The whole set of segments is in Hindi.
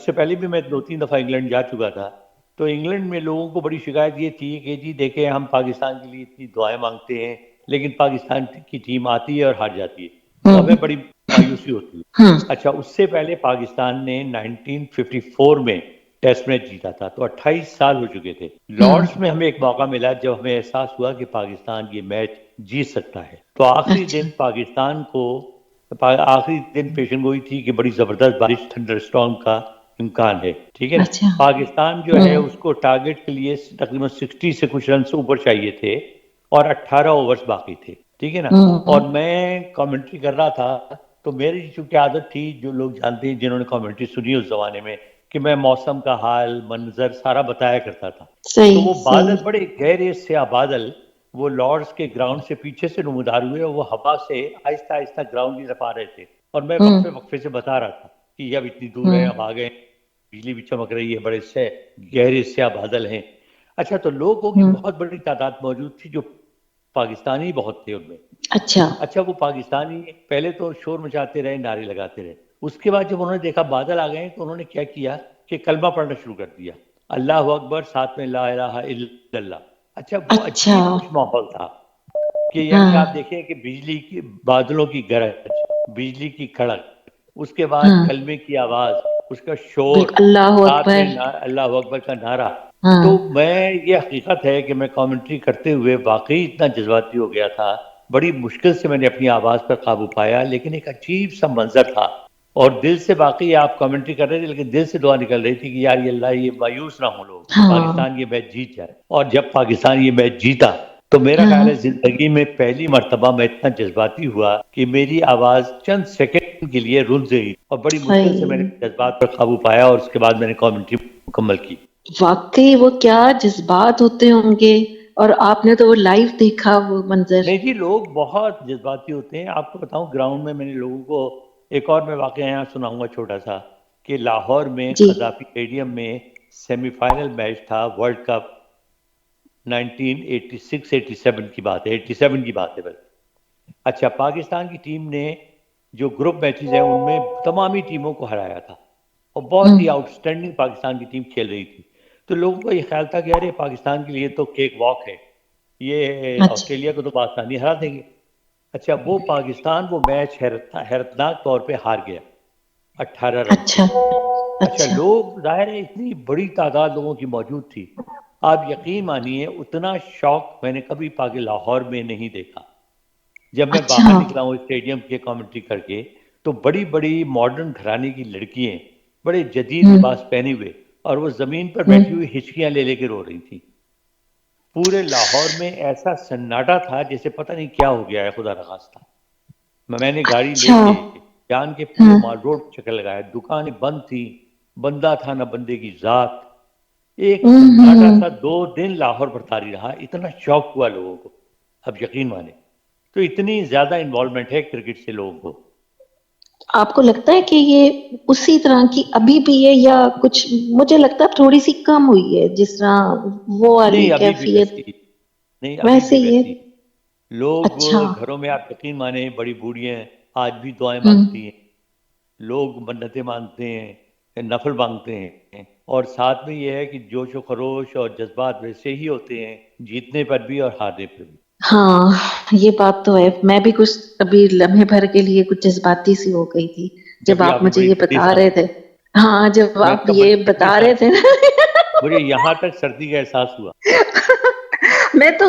उससे पहले भी मैं 2-3 दफ़ा इंग्लैंड जा चुका था। तो इंग्लैंड में लोगों को बड़ी शिकायत ये थी कि जी देखें, हम पाकिस्तान के लिए इतनी दुआएं मांगते हैं, लेकिन पाकिस्तान की टीम आती है और हार जाती है, तो हमें बड़ी मायूसी होती है। अच्छा, उससे पहले पाकिस्तान ने 1954 में टेस्ट मैच जीता था, तो 28 साल हो चुके थे। लॉर्ड्स में हमें एक मौका मिला जब हमें एहसास हुआ कि पाकिस्तान ये मैच जीत सकता है। तो आखिरी अच्छा। दिन पाकिस्तान को आखिरी दिन पेशन गोई थी कि बड़ी ज़बरदस्त बारिश, थंडर स्टॉर्म का इम्कान है, ठीक है ना। अच्छा। पाकिस्तान जो है उसको टारगेट के लिए तकरीबन 60 से कुछ रन ऊपर चाहिए थे और 18 ओवर्स बाकी थे, ठीक है ना। और मैं कमेंट्री कर रहा था, तो मेरी चूंकि आदत थी, जो लोग जानते हैं जिन्होंने कमेंट्री सुनी उस जमाने में, कि मैं मौसम का हाल, मंजर सारा बताया करता था। तो सही वो सही। बादल, बड़े गहरे स्याह बादल, वो लॉर्ड्स के ग्राउंड से पीछे से नमूदार हुए और वो हवा से आहिस्ता आहिस्ता ग्राउंड की तरफ आ रहे थे। और मैं वक्फे वक्फे से बता रहा था कि ये अब इतनी दूर है, अब आ गए, बिजली भी चमक रही है, बड़े से गहरे स्याह बादल हैं। अच्छा, तो लोगों की बहुत बड़ी तादाद मौजूद थी, जो पाकिस्तानी बहुत थे उनमें। अच्छा। अच्छा, वो पाकिस्तानी पहले तो शोर मचाते रहे, नारे लगाते रहे। उसके बाद जब उन्होंने देखा बादल आ गए, तो उन्होंने क्या किया कि कलमा पढ़ना शुरू कर दिया, अल्लाह अकबर, साथ में ला इलाहा इल्लल्लाह। अच्छा, वो अच्छा। अजीब कुछ माहौल था कि यानी आप हाँ देखें कि बिजली की, बादलों की गरज, बिजली की कड़क, उसके बाद हाँ। कलमे की आवाज़, उसका शोर, बिल्कुल, अल्लाह साथ में अकबर। अल्लाह अकबर का नारा। तो हाँ। मैं, ये हकीकत है कि मैं कमेंट्री करते हुए वाकई इतना जज्बाती हो गया था। बड़ी मुश्किल से मैंने अपनी आवाज़ पर काबू पाया, लेकिन एक अजीब सा मंजर था। और दिल से, बाकी आप कमेंट्री कर रहे थे लेकिन दिल से दुआ निकल रही थी कि यार ये अल्लाह, ये मायूस ना हो लोग, हाँ पाकिस्तान ये मैच जीत जाए। और जब पाकिस्तान ये मैच जीता, तो मेरा ख्याल है हाँ। जिंदगी में पहली मर्तबा मैं इतना जज्बाती हुआ कि मेरी आवाज़ चंद सेकंड के लिए रुक गई, और बड़ी मुश्किल से मैंने सही। जज्बात पर काबू पाया और उसके बाद मैंने कमेंट्री मुकम्मल की। वाकई वो क्या जज्बात होते होंगे, और आपने तो वो लाइव देखा वो मंजर। नहीं जी, लोग बहुत जज्बाती होते हैं। आपको बताऊं, ग्राउंड में मैंने लोगों को, एक और मैं वाकया यहाँ सुनाऊंगा छोटा सा, कि लाहौर में जी। खजाफी स्टेडियम में सेमीफाइनल मैच था वर्ल्ड कप, 1986-87 की बात है, 87 की बात है बस। अच्छा, पाकिस्तान की टीम ने जो ग्रुप मैचेस हैं उनमें तमामी टीमों को हराया था, और बहुत ही आउटस्टैंडिंग पाकिस्तान की टीम खेल रही थी। तो लोगों का ये ख्याल था कि अरे पाकिस्तान के लिए तो केक वॉक है, ये अच्छा। ऑस्ट्रेलिया को तो पाकिस्तानी हरा देंगे। अच्छा, वो पाकिस्तान वो मैच हैरतनाक तौर पे हार गया 18 रन से। अच्छा। अच्छा, अच्छा। लोग, जाहिर है इतनी बड़ी तादाद लोगों की मौजूद थी, आप यकीन मानिए उतना शौक मैंने कभी पाकि लाहौर में नहीं देखा। जब मैं बाहर अच्छा। निकला हूँ स्टेडियम के कमेंट्री करके, तो बड़ी बड़ी मॉडर्न घराने की लड़कियां, बड़े जदीद लिबास पहने हुए, और वो ज़मीन पर बैठी हुई हिचकियां ले लेके रो रही थी। पूरे लाहौर में ऐसा सन्नाटा था जैसे पता नहीं क्या हो गया है, खुदा न खास्ता। मैंने गाड़ी अच्छा। लेके जान के पूरे हाँ। माल रोड पर चक्कर लगाया, दुकानें बंद थी, बंदा था ना बंदे की जात। एक सन्नाटा हम्म। सा 2 दिन लाहौर पर तारी रहा, इतना शौक हुआ लोगों को, अब यकीन माने। तो इतनी ज्यादा इन्वॉल्वमेंट है क्रिकेट से लोगों को। आपको लगता है कि ये उसी तरह की अभी भी है, या कुछ, मुझे लगता है थोड़ी सी कम हुई है, जिस तरह वो वाली नहीं, अभी भी कैफियत वैसी, नहीं अभी वैसे भी ही है। वैसी। लोग अच्छा। घरों में, आप यकीन माने, बड़ी बूढ़ियां आज भी दुआएं हम्म। मांगती हैं, लोग मन्नतें मांगते हैं, नफल मांगते हैं। और साथ में ये है कि जोश व खरोश और जज्बात वैसे ही होते हैं, जीतने पर भी और हारने पर भी। हाँ, ये बात तो है। मैं भी कुछ अभी लम्हे भर के लिए कुछ जज्बाती सी हो गई थी जब जब आप आपने मुझे बड़ी ये ठंडी बता सांस रहे ली, थे। हाँ, जब मैं आप आपका बड़ी ये ठंडी बता रहे सांस थे ली, ना। मुझे यहाँ तक सर्दी का एहसास हुआ। मैं तो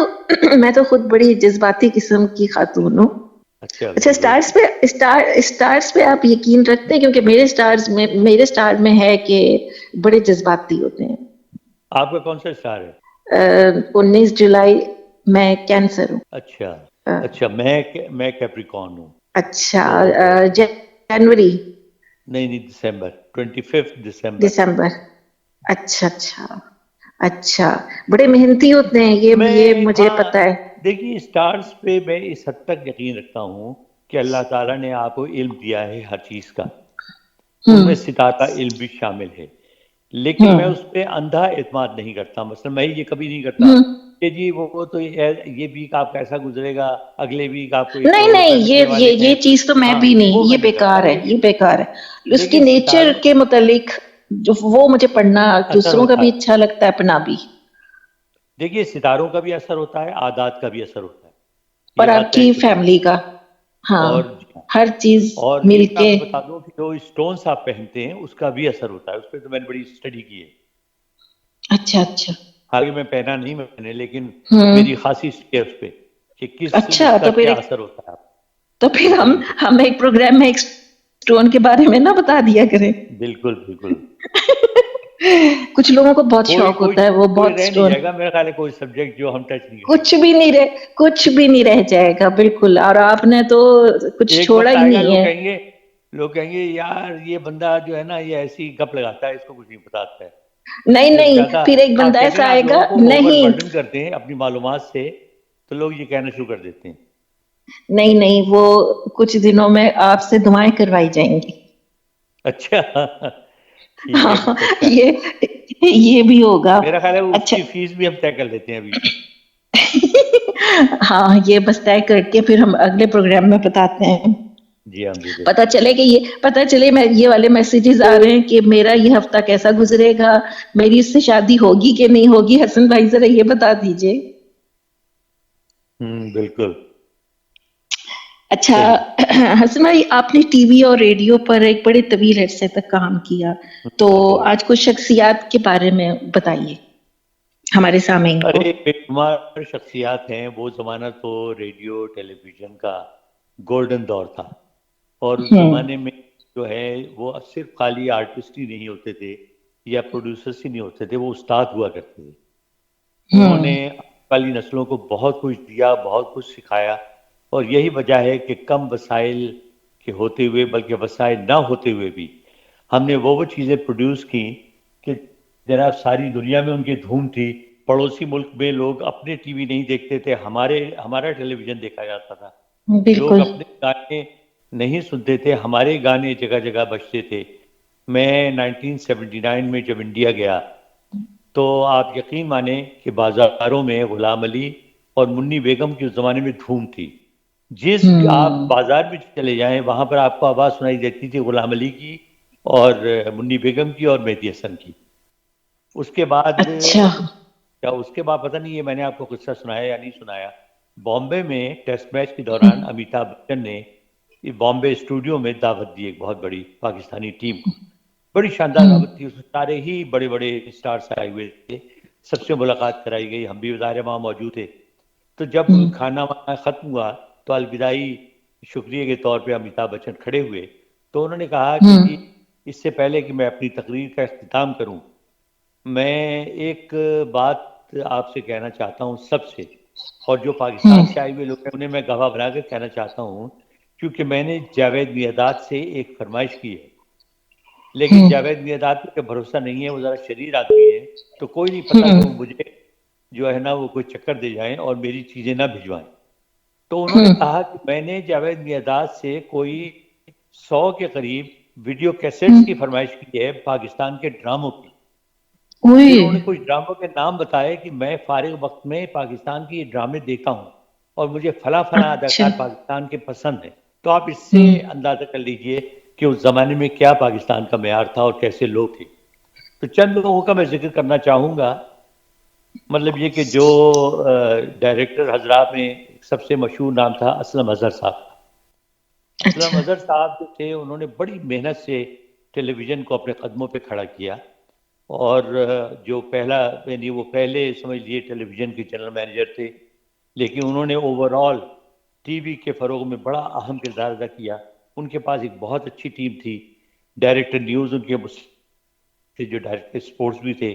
मैं तो खुद बड़ी जज्बाती किस्म की खातून हूँ। अच्छा, अच्छा, वेरी गुड। स्टार्स पे आप यकीन रखते हैं? क्योंकि मेरे स्टार में है कि बड़े जज्बाती होते हैं। आपका कौन सा स्टार है? 19 जुलाई, मैं कैंसर हूँ। अच्छा। अ, अच्छा, मैं कैप्रिकॉर्न हूँ। अच्छा। तो जनवरी, नहीं नहीं, दिसंबर, 25 दिसंबर। दिसंबर। अच्छा अच्छा। अच्छा, बड़े मेहनती होते हैं, ये मैं, मुझे पता हाँ, है। देखिए स्टार्स पे मैं इस हद तक यकीन रखता हूँ कि अल्लाह ताला ने आपको इल्म दिया है हर चीज़ का, उनमें हम्म। सितारा इल्म भी शामिल है। लेकिन मैं हम्म। उस पर अंधा एतमाद नहीं करता। मतलब मैं ये कभी नहीं करता हम्म। कि जी वो तो ये वीक आपका ऐसा गुजरेगा, अगले वीक आपको एक नहीं करोड़ नहीं, रुपए मिलने वाले ये हैं। चीज तो मैं हाँ, भी वो नहीं, ये मैं नहीं करता। बेकार है, ये बेकार है। उसकी लेकिन नेचर सितारों, के मुतालिक जो वो मुझे पढ़ना असर दूसरों का होता भी है। अच्छा लगता है, अपना भी। देखिए, सितारों का भी असर होता है, आदात का भी असर होता है, ये और बात तय आपकी शुदा है। फैमिली का। और हाँ, जी हाँ, हर चीज और ये मैं मिलके। आपको बता दूं कि जो स्टोन्स आप पहनते हैं उसका भी असर होता है, उस पर तो मैंने बड़ी स्टडी की है। अच्छा अच्छा। हालांकि मैं पहना नहीं मैंने, लेकिन मेरी हम्म। खासी है उस पे कि किस अच्छा, इसका क्या असर होता है। तो फिर बिल्कुल बिल्कुल। हम एक प्रोग्राम में एक स्टोन के बारे में ना बता दिया करें। बिल्कुल बिल्कुल। कुछ लोगों को बहुत कोई शौक कोई होता है, वो कोई बहुत रह नहीं स्टोन। जाएगा मेरा ख्याल है, कोई सब्जेक्ट जो हम टच नहीं कुछ करेंगे। भी नहीं रह कुछ भी नहीं रह जाएगा, बिल्कुल। और आपने तो कुछ एक छोड़ा वक्त ही आएगा, नहीं है। लोग कहेंगे यार ये बंदा जो है ना ये ऐसी गप लगाता है, इसको कुछ नहीं बताता है। नहीं जब नहीं, ज्यादा फिर एक आप बंदा कहते हैं ऐसा ना, आप आएगा। लोगों को ओवर नहीं बर्डन करते हैं अपनी मालूमात से, तो लोग ये कहना शुरू कर देते हैं। नहीं नहीं, वो कुछ दिनों में आपसे दुआएं करवाई जाएंगी। अच्छा। ठीक है, हाँ, कुछ अच्छा है। ये भी होगा। मेरा ख्याल है अच्छा। उसकी फीस भी हम तय कर लेते हैं अभी। हाँ, ये बस तय करके फिर हम अगले प्रोग्राम में बताते हैं। जी हाँ बिल्कुल। पता चले मैं ये वाले मैसेजेस आ रहे हैं कि मेरा ये हफ्ता कैसा गुजरेगा, मेरी इससे शादी होगी कि नहीं होगी। हसन भाई जरा ये बता दीजिए। बिल्कुल अच्छा। सही। हसन भाई, आपने टीवी और रेडियो पर एक बड़े तवील अरसे तक काम किया, तो बिल्कुल। आज कुछ शख्सियात के बारे में बताइए हमारे सामईन को। अरे बेशुमार शख्सियात हैं, वो ज़माना तो रेडियो टेलीविज़न का गोल्डन दौर था। और उस ज़माने में जो है वो सिर्फ खाली आर्टिस्ट ही नहीं होते थे या प्रोड्यूसर्स ही नहीं होते थे, वो उस्ताद हुआ करते थे। उन्होंने हम्म। आने वाली नस्लों को बहुत कुछ दिया, बहुत कुछ सिखाया। और यही वजह है कि कम वसाइल के होते हुए, बल्कि वसाइल ना होते हुए भी, हमने वो चीज़ें प्रोड्यूस की कि जनाब सारी दुनिया में उनकी धूम थी। पड़ोसी मुल्क में लोग अपने टीवी नहीं देखते थे, हमारा टेलीविज़न देखा जाता था। लोग बिल्कुल। अपने गाने नहीं सुनते थे, हमारे गाने जगह जगह बजते थे। मैं 1979 में जब इंडिया गया, तो आप यकीन माने कि बाजारों में गुलाम अली और मुन्नी बेगम की उस जमाने में धूम थी। जिस आप हम्म। बाजार में चले जाएं, वहां पर आपको आवाज़ सुनाई देती थी गुलाम अली की और मुन्नी बेगम की और मेहदी हसन की। उसके बाद अच्छा। या उसके बाद पता नहीं, ये मैंने आपको किस्सा सुनाया या नहीं सुनाया। बॉम्बे में टेस्ट मैच के दौरान अमिताभ बच्चन ने ये बॉम्बे स्टूडियो में दावत दी एक बहुत बड़ी पाकिस्तानी टीम को। बड़ी शानदार दावत थी, उसमें सारे ही बड़े बड़े स्टार्स आए हुए थे। सबसे मुलाकात कराई गई, हम भी ज़ाहिर है वहाँ मौजूद थे। तो जब खाना वाना ख़त्म हुआ, तो अलविदाई शुक्रिया के तौर पे अमिताभ बच्चन खड़े हुए। तो उन्होंने कहा कि जी, इससे पहले कि मैं अपनी तकरीर का इख्तिताम करूं, मैं एक बात आपसे कहना चाहता हूँ सबसे। और जो पाकिस्तान से आए हुए लोग हैं उन्हें मैं गवाह बनाकर कहना चाहता हूँ, क्योंकि मैंने जावेद मियादाद से एक फरमाइश की है। लेकिन जावेद मियादाद पे भरोसा नहीं है, वो ज़रा शरीर आदमी है। तो कोई नहीं पता कि वो मुझे जो है ना वो कोई चक्कर दे जाएं और मेरी चीज़ें ना भिजवाएं। तो उन्होंने कहा कि मैंने जावेद मियादाद से कोई 100 के करीब वीडियो कैसेट्स की फरमाइश की है पाकिस्तान के ड्रामों की। ओए। फिर उन्होंने कुछ ड्रामों के नाम बताए कि मैं फारिग वक्त में पाकिस्तान की ये ड्रामे देखता हूँ और मुझे फला फला अच्छा। अदाकार पाकिस्तान के पसंद है। तो आप इससे अंदाज़ा कर लीजिए कि उस ज़माने में क्या पाकिस्तान का मेयार था और कैसे लोग थे। तो चंद लोगों का मैं जिक्र करना चाहूँगा। मतलब ये कि जो डायरेक्टर हजरात में सबसे मशहूर नाम था असलम अजहर साहब। असलम अच्छा। अजहर साहब जो थे, उन्होंने बड़ी मेहनत से टेलीविज़न को अपने कदमों पे खड़ा किया। और जो पहला, यानी वो पहले समझ लिए टेलीविज़न के जनरल मैनेजर थे, लेकिन उन्होंने ओवरऑल टीवी के फ़रोग में बड़ा अहम किरदार अदा किया। उनके पास एक बहुत अच्छी टीम थी। डायरेक्टर न्यूज़ उनके थे, जो डायरेक्टर स्पोर्ट्स भी थे।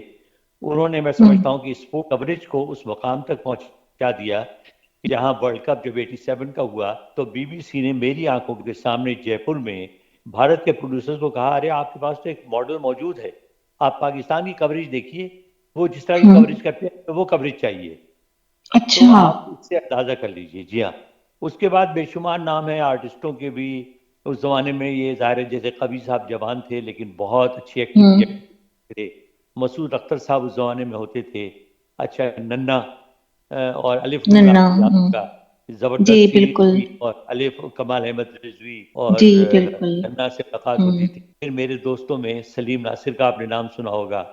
उन्होंने, मैं समझता हूँ कि स्पोर्ट कवरेज को उस मकाम तक पहुँचा दिया कि जहाँ वर्ल्ड कप जब 87 का हुआ, तो बीबीसी ने मेरी आंखों के सामने जयपुर में भारत के प्रोड्यूसर्स को कहा, अरे आपके पास तो एक मॉडल मौजूद है, आप पाकिस्तान की कवरेज देखिए, वो जिस तरह की कवरेज करते हैं तो वो कवरेज चाहिए। तो अच्छा। आप इससे अंदाज़ा कर लीजिए। जी हाँ। उसके बाद बेशुमार नाम है आर्टिस्टों के भी। उस ज़माने में ये ज़ाहिर है, जैसे कबीर साहब जवान थे लेकिन बहुत अच्छी एक्टिंग किया थे। मसूद अख्तर साहब उस ज़माने में होते थे। अच्छा, नन्ना और अलिफ लैला नन्ना। फौलाद का। जबरदस्त जी, सीरीज बिल्कुल। थी और अलिफ कमाल अहमद रिजवी और जी, बिल्कुल। अन्ना से मुलाकात होती हुँ। थी। फिर मेरे दोस्तों में सलीम नासिर का आपने नाम सुना होगा।